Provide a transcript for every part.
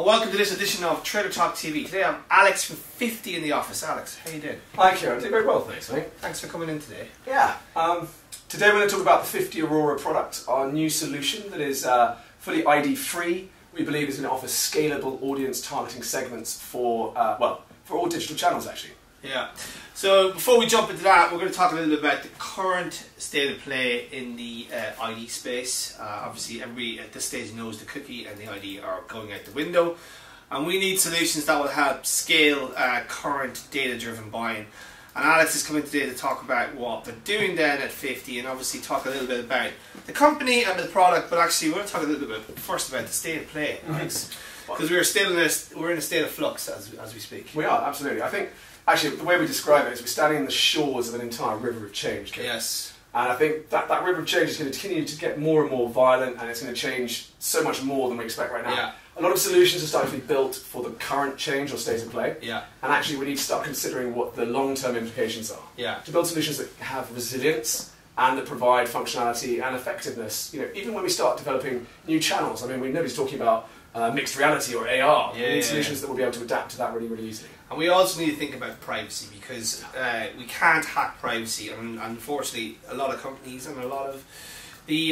welcome to this edition of Trader Talk TV. Today I'm Alex from 50 in the office. Alex, how you doing? Hi Kieran, I'm doing very well, thanks mate. Thanks for coming in today. Yeah, today we're going to talk about the FiftyAurora product, our new solution that is fully ID free. We believe is going to offer scalable audience targeting segments for, for all digital channels actually. Yeah, so before we jump into that, we're going to talk a little bit about the current state of play in the ID space. Obviously everybody at this stage knows the cookie and the ID are going out the window, and we need solutions that will help scale current data driven buying. And Alex is coming today to talk about what we're doing then at 50, and obviously talk a little bit about the company and the product, but actually we're going to talk a little bit first about the state of play, Alex, because we're in a state of flux as we speak. We are, absolutely. I think actually, the way we describe it is we're standing on the shores of an entire river of change. Kate. Yes. And I think that river of change is going to continue to get more and more violent, and it's going to change so much more than we expect right now. Yeah. A lot of solutions are starting to be built for the current change or state of play. Yeah. And actually we need to start considering what the long-term implications are. Yeah. To build solutions that have resilience and that provide functionality and effectiveness. You know, even when we start developing new channels, I mean, nobody's talking about mixed reality or AR. We need solutions that will be able to adapt to that really, really easily. And we also need to think about privacy, because we can't hack privacy, and unfortunately a lot of companies and a lot of the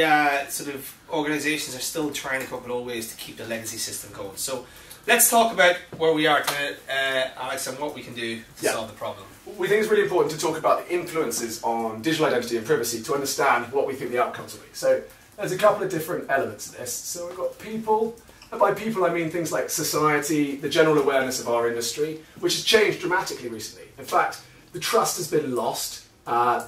sort of organisations are still trying to come up with old ways to keep the legacy system going. So let's talk about where we are today, Alex, and what we can do to solve the problem. We think it's really important to talk about the influences on digital identity and privacy to understand what we think the outcomes will be. So there's a couple of different elements to this. So we've got people. And by people I mean things like society, the general awareness of our industry, which has changed dramatically recently. In fact, the trust has been lost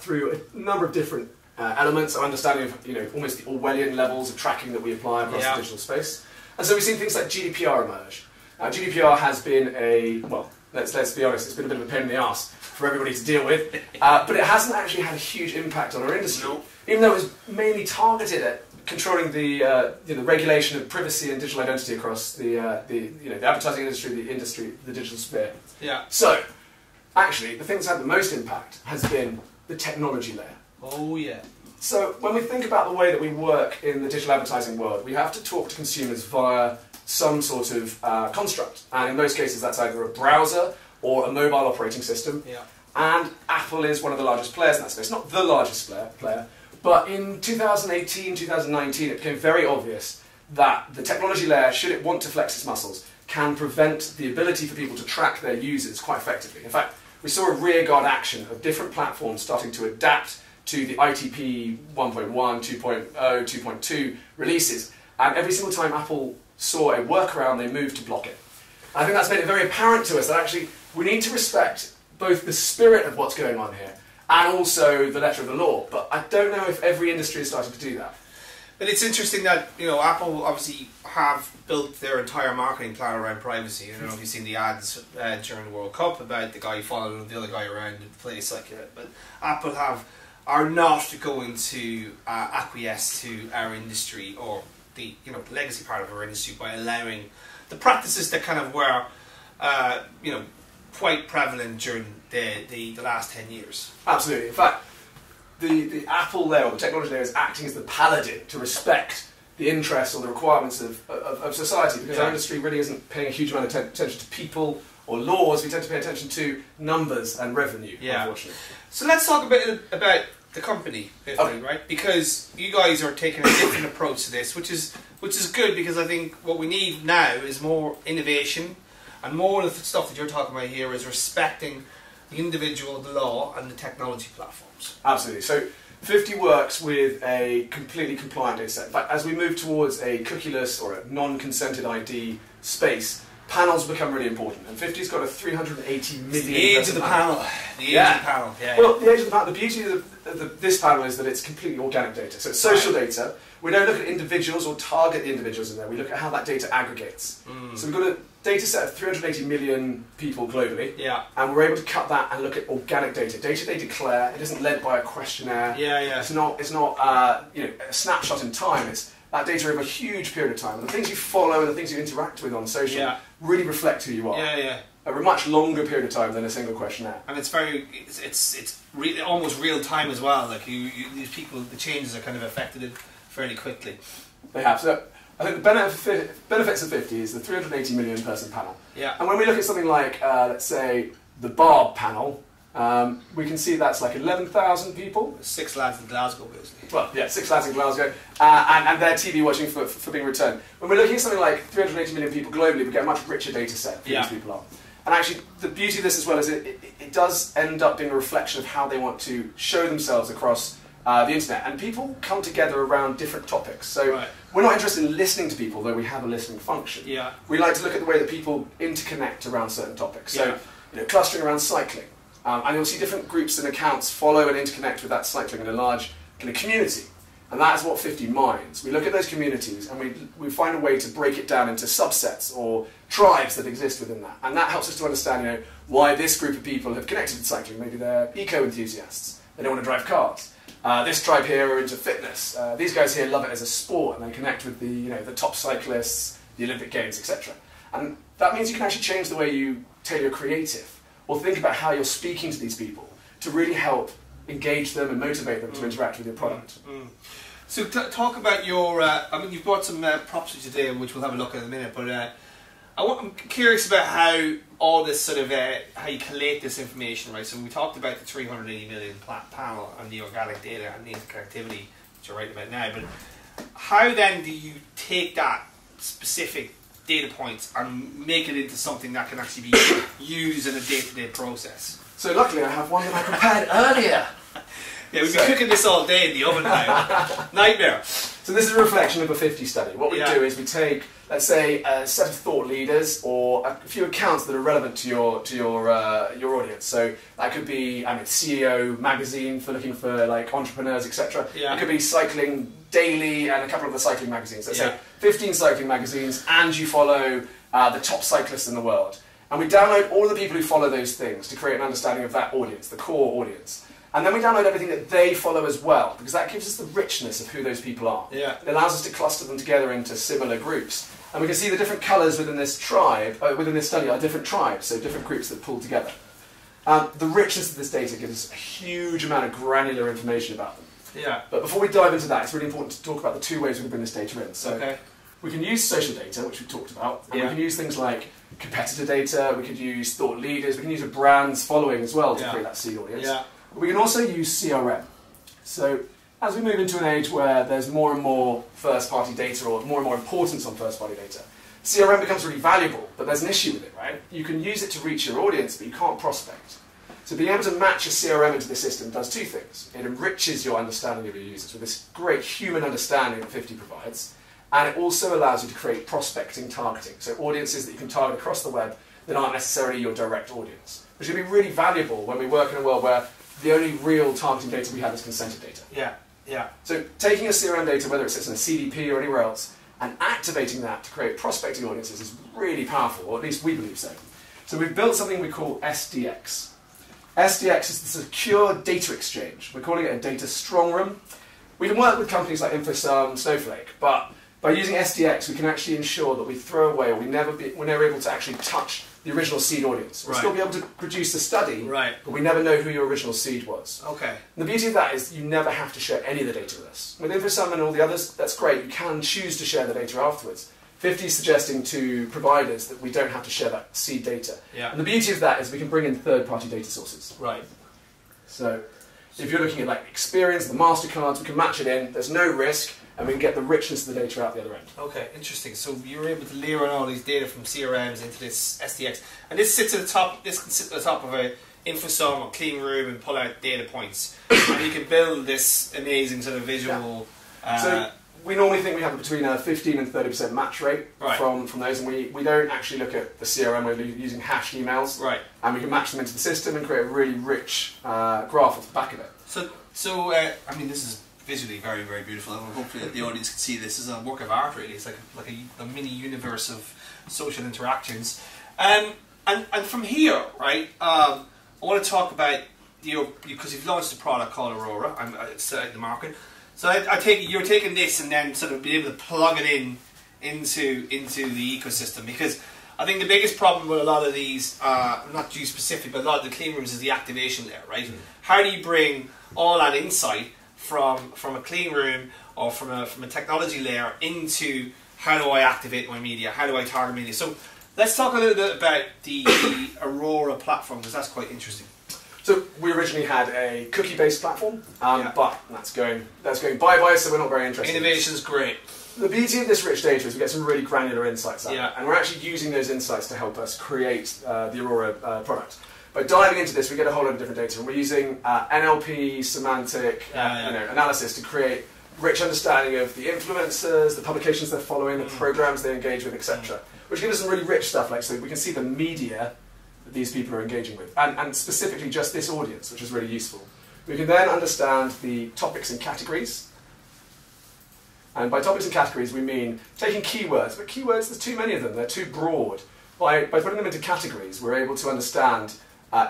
through a number of different elements, our understanding of almost the Orwellian levels of tracking that we apply across the digital space. And so we've seen things like Gdpr emerge. GDPR has been let's be honest, it's been a bit of a pain in the arse for everybody to deal with, but it hasn't actually had a huge impact on our industry, even though it was mainly targeted at controlling the regulation of privacy and digital identity across the advertising industry, the digital sphere. Yeah. So, actually, the thing that's had the most impact has been the technology layer. Oh yeah. So, when we think about the way that we work in the digital advertising world, we have to talk to consumers via some sort of construct, and in most cases that's either a browser or a mobile operating system. Yeah. And Apple is one of the largest players in that space, not the largest player. But in 2018, 2019, it became very obvious that the technology layer, should it want to flex its muscles, can prevent the ability for people to track their users quite effectively. In fact, we saw a rearguard action of different platforms starting to adapt to the ITP 1.1, 2.0, 2.2 releases, and every single time Apple saw a workaround, they moved to block it. And I think that's made it very apparent to us that actually we need to respect both the spirit of what's going on here and also the letter of the law, but I don't know if every industry is starting to do that. But it's interesting that Apple obviously have built their entire marketing plan around privacy. I don't know if you've seen the ads during the World Cup about the guy following the other guy around the place like that. But Apple are not going to acquiesce to our industry or the legacy part of our industry by allowing the practices that kind of were quite prevalent during the last 10 years. Absolutely. In fact, the Apple layer, or the technology layer, is acting as the paladin to respect the interests or the requirements of society, because our industry really isn't paying a huge amount of attention to people or laws. We tend to pay attention to numbers and revenue, unfortunately. So let's talk a bit about the company, right? Because you guys are taking a different approach to this, which is good, because I think what we need now is more innovation. And more of the stuff that you're talking about here is respecting the individual, the law, and the technology platforms. Absolutely. So 50 works with a completely compliant data set. In fact, as we move towards a cookieless or a non-consented ID space, panels become really important. And 50's got a 380 million... The age of the panel. The age of the panel. Yeah. Well, the age of the panel, the beauty of this panel is that it's completely organic data. So it's social data. We don't look at individuals or target the individuals in there. We look at how that data aggregates. So we've got a data set of 380 million people globally, and we're able to cut that and look at organic data they declare. It isn't led by a questionnaire. It's not a snapshot in time. It's that data over a huge period of time, and the things you follow and the things you interact with on social really reflect who you are over a much longer period of time than a single questionnaire. And it's almost real time as well. Like these people, the changes are kind of affected fairly quickly. They have. So I think the benefits of 50 is the 380 million person panel. Yeah. And when we look at something like, let's say, the Barb panel, we can see that's like 11,000 people. 6 lads in Glasgow, basically. Well, yeah, 6 lads in Glasgow, and their TV watching for being returned. When we're looking at something like 380 million people globally, we get a much richer data set for who these people are. And actually, the beauty of this as well is it does end up being a reflection of how they want to show themselves across the internet. And people come together around different topics. So we're not interested in listening to people, though we have a listening function. Yeah. We like to look at the way that people interconnect around certain topics. So, clustering around cycling. And you'll see different groups and accounts follow and interconnect with that cycling in a large kind of community. And that is what 50 mines. We look at those communities and we find a way to break it down into subsets or tribes that exist within that. And that helps us to understand, why this group of people have connected with cycling. Maybe they're eco-enthusiasts. They don't want to drive cars. This tribe here are into fitness. These guys here love it as a sport and they connect with the top cyclists, the Olympic Games, etc. And that means you can actually change the way you tailor your creative or think about how you're speaking to these people to really help engage them and motivate them to interact with your product. So talk about your, you've brought some props for today, which we'll have a look at in a minute, but I'm curious about how all this sort of, how you collate this information, right? So we talked about the 380 million panel and the organic data and the interconnectivity, which you're writing about now, but how then do you take that specific data points and make it into something that can actually be used in a day-to-day process? So luckily I have one that I prepared earlier. Yeah, we've been cooking this all day in the oven now. Nightmare. So this is a reflection of a 50 study. What we do is we take, let's say, a set of thought leaders or a few accounts that are relevant to your audience. So that could be, CEO magazine for looking for like entrepreneurs, etc. It could be Cycling Daily and a couple of the cycling magazines. Let's say 15 cycling magazines, and you follow the top cyclists in the world. And we download all of the people who follow those things to create an understanding of that audience, the core audience. And then we download everything that they follow as well, because that gives us the richness of who those people are. It allows us to cluster them together into similar groups. And we can see the different colours within this tribe, within this study, are different tribes, so different groups that pull together. The richness of this data gives us a huge amount of granular information about them. But before we dive into that, it's really important to talk about the two ways we can bring this data in. So we can use social data, which we talked about, and we can use things like competitor data, we could use thought leaders, we can use a brand's following as well to create that seed audience. But we can also use CRM. So as we move into an age where there's more and more first-party data or more and more importance on first-party data, CRM becomes really valuable, but there's an issue with it, right? You can use it to reach your audience, but you can't prospect. So being able to match a CRM into the system does two things. It enriches your understanding of your users with this great human understanding that 50 provides, and it also allows you to create prospecting targeting, so audiences that you can target across the web that aren't necessarily your direct audience, which will be really valuable when we work in a world where the only real targeting data we have is consented data. So taking a CRM data, whether it sits in a CDP or anywhere else, and activating that to create prospecting audiences is really powerful, or at least we believe so. So we've built something we call SDX. SDX is the secure data exchange. We're calling it a data strong room. We can work with companies like InfoSum, Snowflake, but by using SDX we can actually ensure that we throw away, or we're never able to actually touch the original seed audience. We'll still be able to produce the study, but we never know who your original seed was. And the beauty of that is you never have to share any of the data with us. With InfoSum and all the others, that's great. You can choose to share the data afterwards. 50 is suggesting to providers that we don't have to share that seed data. And the beauty of that is we can bring in third-party data sources. So if you're looking at like experience, the MasterCards, we can match it in. There's no risk, and we can get the richness of the data out the other end. Okay, interesting. So you're able to layer on all these data from CRMs into this SDX, and this sits at the top. This can sit at the top of a InfoSum or clean room and pull out data points, and you can build this amazing sort of visual. So we normally think we have between a 15 and 30% match rate from those, and we don't actually look at the CRM. We're using hashed emails, and we can match them into the system and create a really rich graph off the back of it. So I mean, this is visually very, very beautiful, and hopefully the audience can see this as a work of art. Really, it's like a mini universe of social interactions. And from here, right, I want to talk about because you've launched a product called Aurora. It's out in the market. So I take it you're taking this and then sort of being able to plug it into the ecosystem, because I think the biggest problem with a lot of these, not you specific, but a lot of the clean rooms is the activation layer, right? How do you bring all that insight from a clean room or from a technology layer into how do I activate my media? How do I target media? So let's talk a little bit about the Aurora platform, because that's quite interesting. So we originally had a cookie-based platform, but that's going bye-bye, so we're not very interested. Innovation's great. The beauty of this rich data is we get some really granular insights out, Yeah. and we're actually using those insights to help us create the Aurora product. By diving into this, we get a whole lot of different data, and we're using NLP, semantic analysis to create rich understanding of the influencers, the publications they're following, the programs they engage with, etc. Which gives us some really rich stuff, like so we can see the media that these people are engaging with, and specifically just this audience, which is really useful. We can then understand the topics and categories. And by topics and categories, we mean taking keywords, but keywords, there's too many of them, they're too broad. By putting them into categories, we're able to understand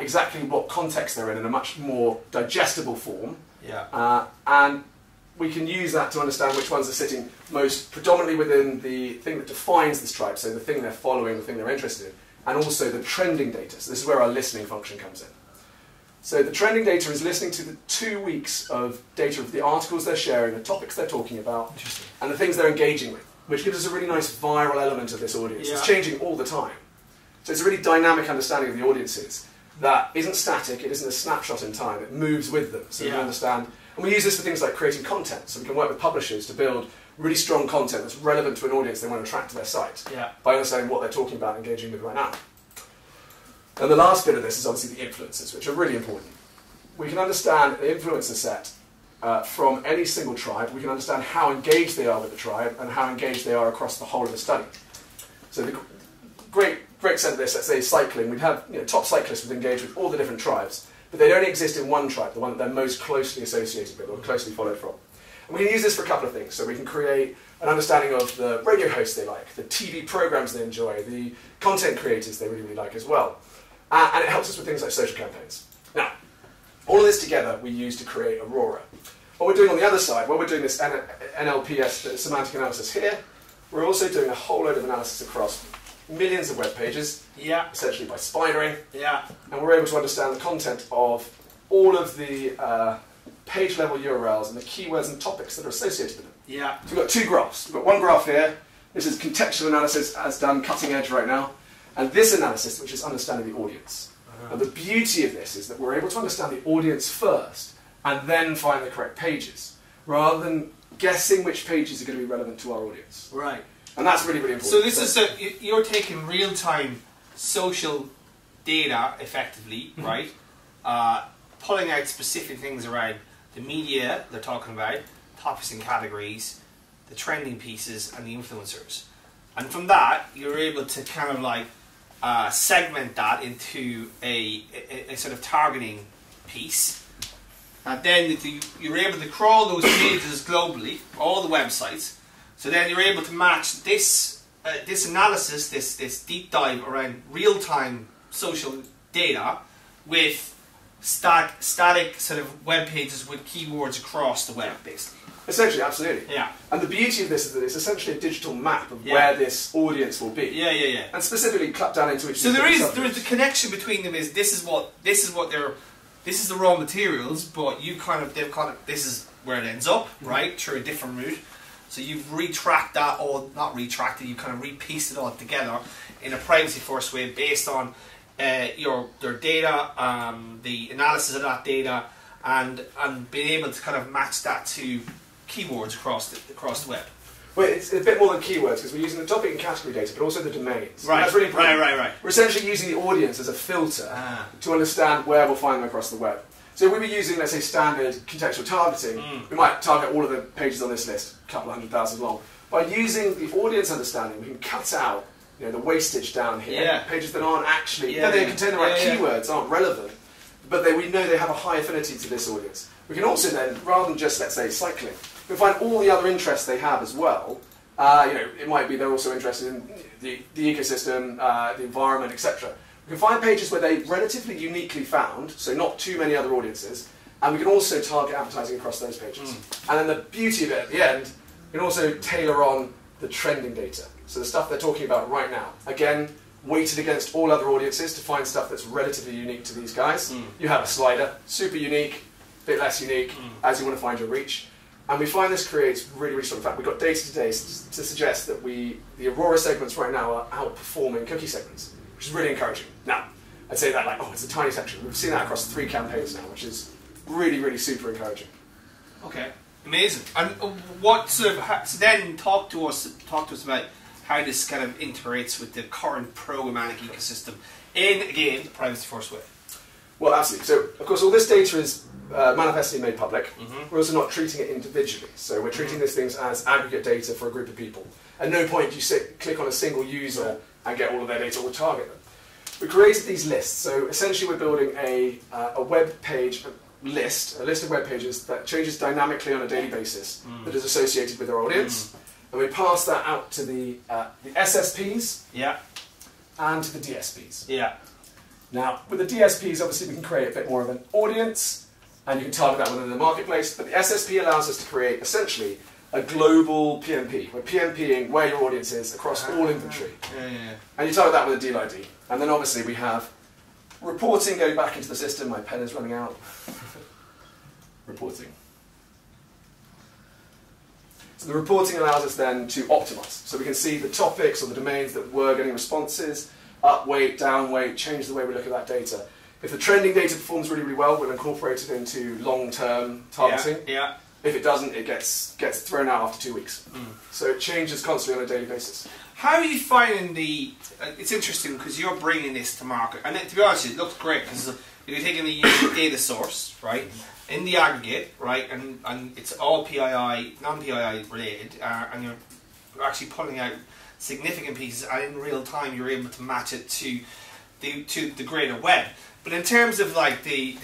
exactly what context they're in a much more digestible form. Yeah. And we can use that to understand which ones are sitting most predominantly within the thing that defines this tribe, so the thing they're following, the thing they're interested in, and also the trending data. So this is where our listening function comes in. So the trending data is listening to the 2 weeks of data of the articles they're sharing, the topics they're talking about, and the things they're engaging with, which gives us a really nice viral element of this audience. Yeah. It's changing all the time. So it's a really dynamic understanding of the audiences that isn't static, it isn't a snapshot in time, it moves with them. So we understand, and we use this for things like creating content, so we can work with publishers to build really strong content that's relevant to an audience they want to attract to their site, by understanding what they're talking about and engaging with right now. And the last bit of this is obviously the influencers, which are really important. We can understand the influencer set from any single tribe. We can understand how engaged they are with the tribe and how engaged they are across the whole of the study. So the great extent of this, let's say cycling, we'd have top cyclists would engage with all the different tribes, but they'd only exist in one tribe, the one that they're most closely associated with or closely followed from. And we can use this for a couple of things. So we can create an understanding of the radio hosts they like, the TV programs they enjoy, the content creators they really, really like as well. And it helps us with things like social campaigns. Now, all of this together we use to create Aurora. What we're doing on the other side, while we're doing this NLPS semantic analysis here, we're also doing a whole load of analysis across millions of web pages, essentially by spidering, and we're able to understand the content of all of the page level URLs and the keywords and topics that are associated with them. So we've got two graphs. We've got one graph here. This is contextual analysis as done, cutting edge right now. And this analysis, which is understanding the audience. And the beauty of this is that we're able to understand the audience first and then find the correct pages, rather than guessing which pages are going to be relevant to our audience. Right. And that's really, really important. So this is you're taking real-time social data, effectively, right? Pulling out specific things around the media they're talking about, topics and categories, the trending pieces, and the influencers. And from that, you're able to kind of like segment that into a sort of targeting piece. And then you're able to crawl those pages globally, all the websites. So then you're able to match this analysis, this deep dive around real-time social data with static sort of web pages with keywords across the web, basically. Essentially, absolutely. Yeah. And the beauty of this is that it's essentially a digital map of where this audience will be. And specifically clapped down into each. So there is the connection between them. Is this is the raw materials, but this is where it ends up, right, through a different route. So you've retracked that, or not retracted, you kind of repieced it all together in a privacy first way based on their data, the analysis of that data, and being able to kind of match that to keywords across the web. Well, it's a bit more than keywords, because we're using the topic and category data, but also the domains. Right. That's really important. Right. We're essentially using the audience as a filter to understand where we'll find them across the web. So if we were using, let's say, standard contextual targeting, we might target all of the pages on this list, a couple of 100,000 long. By using the audience understanding, we can cut out the wastage down here, pages that aren't actually, they contain the right keywords, aren't relevant, but we know they have a high affinity to this audience. We can also then, rather than just, let's say, cycling, we can find all the other interests they have as well. It might be they're also interested in the ecosystem, the environment, etc. We can find pages where they're relatively uniquely found, so not too many other audiences, and we can also target advertising across those pages. And then the beauty of it at the end, we can also tailor on the trending data. So the stuff they're talking about right now. Again, weighted against all other audiences to find stuff that's relatively unique to these guys. You have a slider, super unique, a bit less unique, as you want to find your reach. And we find this creates really, really strong. In fact, we've got data today to suggest that the Aurora segments right now are outperforming cookie segments, which is really encouraging. Now, I'd say that like, oh, it's a tiny section. We've seen that across 3 campaigns now, which is really, really super encouraging. Okay, amazing. And what sort of, so then talk to us about how this kind of integrates with the current programmatic ecosystem in, again, the privacy first way. Well, absolutely. So, of course, all this data is manifestly made public. We're also not treating it individually. So we're treating these things as aggregate data for a group of people. At no point do you click on a single user and get all of their data or target them. We created these lists. So essentially we're building a web page list, a list of web pages that changes dynamically on a daily basis that is associated with our audience. And we pass that out to the SSPs and to the DSPs. Now, with the DSPs, obviously we can create a bit more of an audience, and you can target that within the marketplace, but the SSP allows us to create, essentially, a global PMP. We're PMPing where your audience is across all inventory. And you target that with a deal ID. And then obviously we have reporting going back into the system. My pen is running out. Reporting. So the reporting allows us then to optimize. So we can see the topics or the domains that were getting responses, up weight, down weight, change the way we look at that data. If the trending data performs really, really well, we'll incorporate it into long-term targeting. If it doesn't, it gets thrown out after 2 weeks. So it changes constantly on a daily basis. How are you finding the... it's interesting because you're bringing this to market. And to be honest, it looks great because you're taking the data source, right, in the aggregate, right, and it's all PII, non-PII related, and you're actually pulling out significant pieces, and in real time you're able to match it to the greater web. But in terms of like the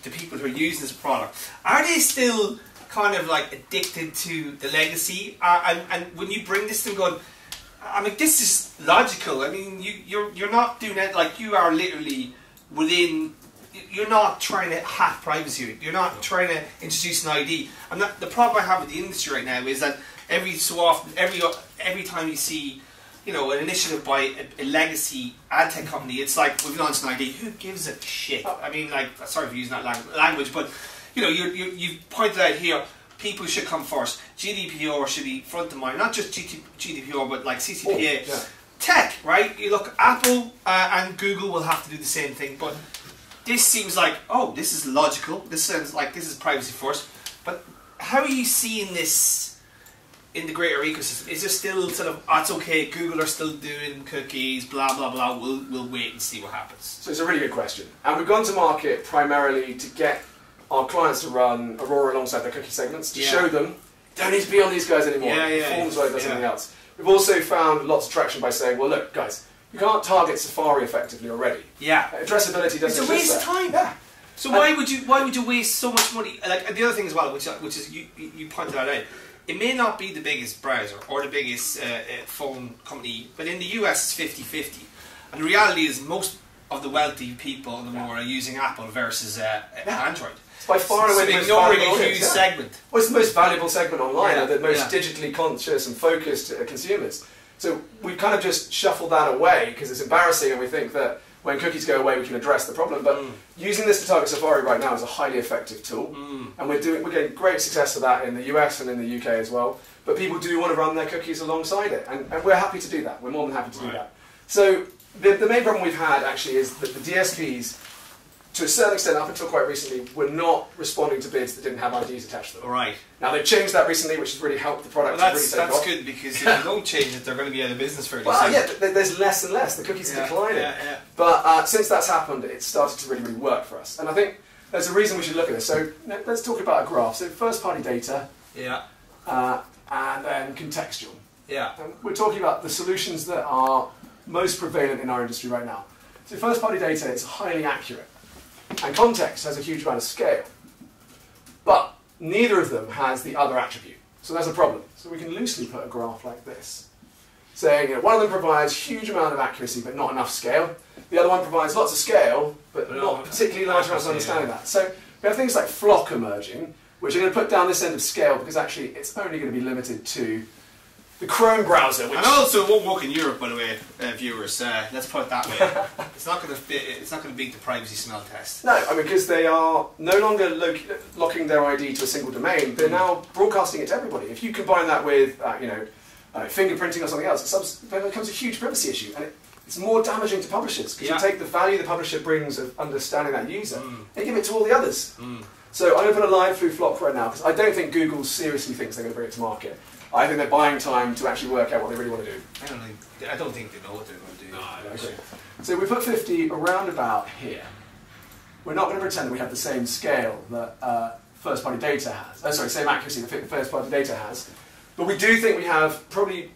people who are using this product, are they still kind of like addicted to the legacy? And when you bring this to them going, I mean, this is logical. I mean, you're not doing it like you are literally within. You're not trying to hack privacy. You're not trying to introduce an ID. And the problem I have with the industry right now is that every so often, every time you see, you know, an initiative by a legacy ad tech company, it's like, we've launched an ID. Who gives a shit? I mean, like, sorry for using that language, but you know, you've pointed out here, people should come first. Gdpr should be front of mind, not just Gdpr, but like CCPA. Tech, right? You look, Apple and Google will have to do the same thing, but this seems like, oh, this is logical. This sounds like this is privacy first. But how are you seeing this in the greater ecosystem? Is there still sort of, oh, it's okay, Google are still doing cookies, blah, blah, blah, we'll wait and see what happens? So it's a really good question. And we've gone to market primarily to get our clients to run Aurora alongside their cookie segments, to show them, don't need to be on these guys anymore. It performs well, it does something else. We've also found lots of traction by saying, well, look, guys, you can't target Safari effectively already. Addressability doesn't exist. It's a waste of time. So why would you waste so much money? Like the other thing as well, which is you pointed that out. It may not be the biggest browser or the biggest phone company, but in the US it's 50-50. And the reality is most of the wealthy people in the world are using Apple versus Android. It's by far and away the most valuable huge segment. Well, it's the most valuable segment online, the most digitally conscious and focused consumers. So we kind of just shuffle that away because it's embarrassing, and we think that when cookies go away we can address the problem. But using this to target Safari right now is a highly effective tool, and we're getting great success of that in the US and in the UK as well. But people do want to run their cookies alongside it, and we're happy to do that. We're more than happy to do that. So the main problem we've had actually is that the DSPs, to a certain extent, up until quite recently, were not responding to bids that didn't have IDs attached to them. Right. Now they've changed that recently, which has really helped the product. Well, really take off. That's good, because if they don't change it, they're going to be out of business fairly soon. Well, but there's less and less. The cookies are declining. But since that's happened, it's started to really, really work for us. And I think there's a reason we should look at this. So let's talk about a graph. So first-party data. And then contextual. And we're talking about the solutions that are most prevalent in our industry right now. So first-party data is highly accurate. And context has a huge amount of scale. But neither of them has the other attribute. So there's a problem. So we can loosely put a graph like this, saying one of them provides huge amount of accuracy but not enough scale. The other one provides lots of scale but not particularly large amounts of understanding that. So we have things like flock emerging, which are going to put down this end of scale because actually it's only going to be limited to the Chrome browser, which... And also, it won't work in Europe, by the way, viewers. Let's put it that way. It's not going to beat the privacy smell test. No, I mean, because they are no longer locking their ID to a single domain. They're now broadcasting it to everybody. If you combine that with, fingerprinting or something else, it becomes a huge privacy issue, and it's more damaging to publishers because you take the value the publisher brings of understanding that user and give it to all the others. So I'm going to put a line through Flock right now because I don't think Google seriously thinks they're going to bring it to market. I think they're buying time to actually work out what they really want to do. I don't think they know what they're going to do. No, I agree. So we put 50 around about here. We're not going to pretend that we have the same scale that first-party data has. Same accuracy that first-party data has. But we do think we have probably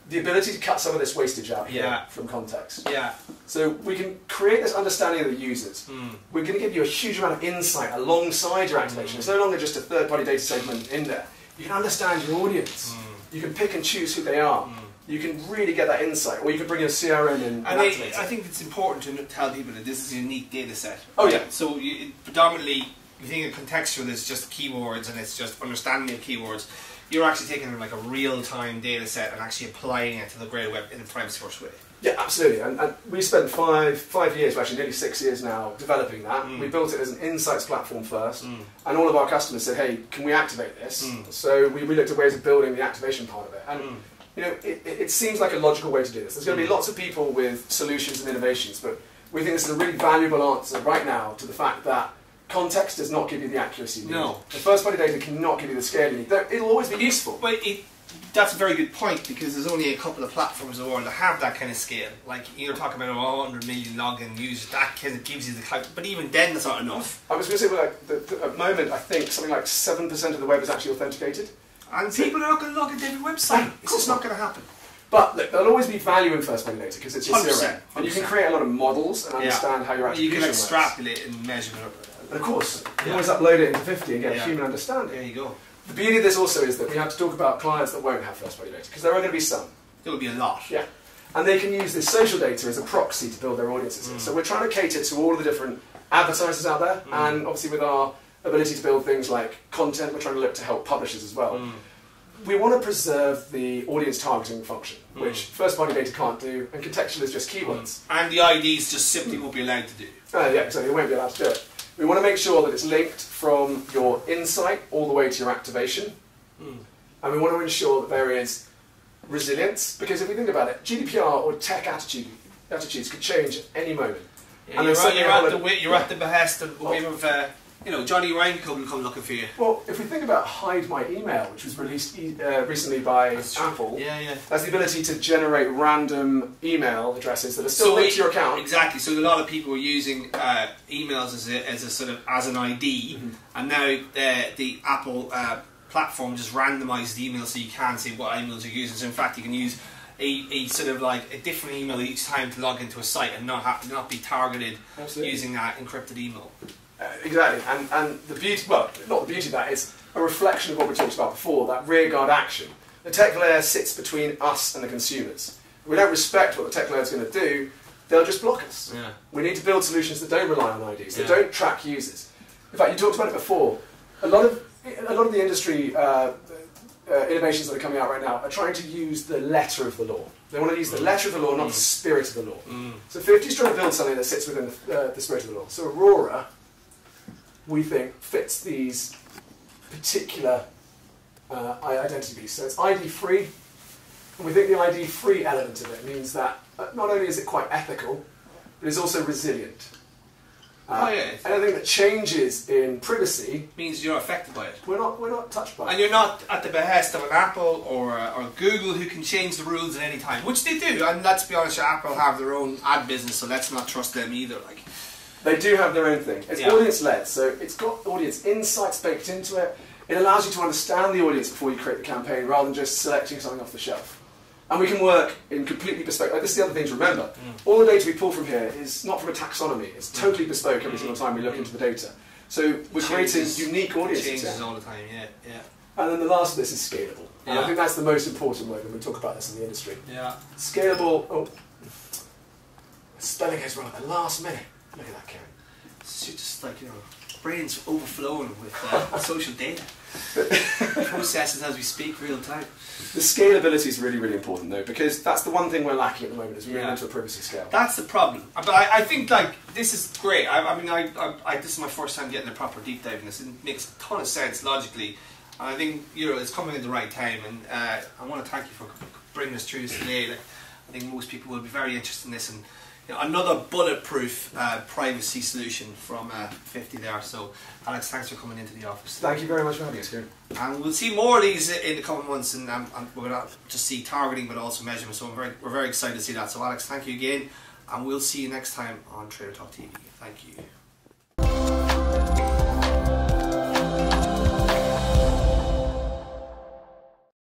the ability to cut some of this wastage out here from context. Yeah. So we can create this understanding of the users. We're going to give you a huge amount of insight alongside your activation. It's no longer just a third-party data segment in there. You can understand your audience. You can pick and choose who they are. You can really get that insight. Or you can bring your CRM in and activate it. I think it's important to tell people that this is a unique data set. Oh yeah. So predominantly, you think of contextual as just keywords and it's just understanding of keywords. You're actually taking like a real-time data set and actually applying it to the greater web in a privacy-first way. Yeah, absolutely. And we spent five years, well, actually nearly 6 years now, developing that. We built it as an insights platform first, and all of our customers said, "Hey, can we activate this?" So we looked at ways of building the activation part of it, and it seems like a logical way to do this. There's going to be lots of people with solutions and innovations, but we think this is a really valuable answer right now to the fact that context does not give you the accuracy you need. No. The first-party data cannot give you the scale you need. It'll always be useful. But that's a very good point because there's only a couple of platforms in the world that have that kind of scale. Like you're talking about 100 million login users, that kind of gives you the clout. But even then, that's not enough. I was going to say, at the moment, I think something like 7% of the web is actually authenticated. And people are not going to log into every website. It's just not going to happen. But look, there'll always be value in first-party data because it's your 100%, CRM. And you can create a lot of models and understand how your attribution You can works. extrapolate and measure it. And of course, you can always upload it into 50 and get a human understanding. There you go. The beauty of this also is that we have to talk about clients that won't have first-party data, because there are going to be some. There will be a lot. Yeah. And they can use this social data as a proxy to build their audiences. So we're trying to cater to all of the different advertisers out there, and obviously with our ability to build things like content, we're trying to look to help publishers as well. We want to preserve the audience targeting function, which first-party data can't do, and contextual is just keywords. And the IDs just simply won't be allowed to do. Yeah, exactly. They won't be allowed to do it. We want to make sure that it's linked from your insight all the way to your activation. And we want to ensure that there is resilience, because if we think about it, GDPR or tech attitudes could change at any moment. Yeah, and you're at the behest of Johnny Ryan will come looking for you. Well, if we think about Hide My Email, which was released recently by Apple, that's the ability to generate random email addresses that are still linked to your account. Exactly. So a lot of people were using emails as an ID, and now the Apple platform just randomises the email so you can see what emails you're using. So in fact, you can use a sort of like a different email each time to log into a site and not be targeted using that encrypted email. Exactly, and the beauty, well, not the beauty of that, it's a reflection of what we talked about before, that rearguard action. The tech layer sits between us and the consumers. If we don't respect what the tech layer is going to do, they'll just block us. Yeah. We need to build solutions that don't rely on IDs, that don't track users. In fact, you talked about it before. A lot of the industry innovations that are coming out right now are trying to use the letter of the law. They want to use the letter of the law, not the spirit of the law. So 50's trying to build something that sits within the spirit of the law. So Aurora, we think, fits these particular identities. So it's ID-free, and we think the ID-free element of it means that not only is it quite ethical, but it's also resilient. Anything that changes in privacy means you're affected by it. We're not touched by it. And you're not at the behest of an Apple or Google who can change the rules at any time, which they do. And let's be honest, Apple have their own ad business, so let's not trust them either. Like. They do have their own thing. It's audience-led, so it's got audience insights baked into it. It allows you to understand the audience before you create the campaign, rather than just selecting something off the shelf. And we can work in completely bespoke. This is the other thing to remember. All the data we pull from here is not from a taxonomy. It's totally bespoke every single time we look into the data. So we're creating unique audiences. Changes all the time, yeah. And then the last of this is scalable. And I think that's the most important word when we talk about this in the industry. Yeah. Scalable. Oh, spelling goes wrong at the last minute. Look at that, Karen. It's just like, brains overflowing with social data. Processes as we speak, real time. The scalability is really, really important though, because that's the one thing we're lacking at the moment is moving into a privacy scale. That's the problem. But I think like this is great. I mean, this is my first time getting a proper deep dive in this. It makes a ton of sense logically. And I think it's coming at the right time. And I want to thank you for bringing us through this today. Like, I think most people will be very interested in this, and another bulletproof privacy solution from 50 there. So, Alex, thanks for coming into the office. Thank you very much for having us here. And we'll see more of these in the coming months, and we're going to just see targeting, but also measurement. So we're very excited to see that. So, Alex, thank you again, and we'll see you next time on Trader Talk TV. Thank you.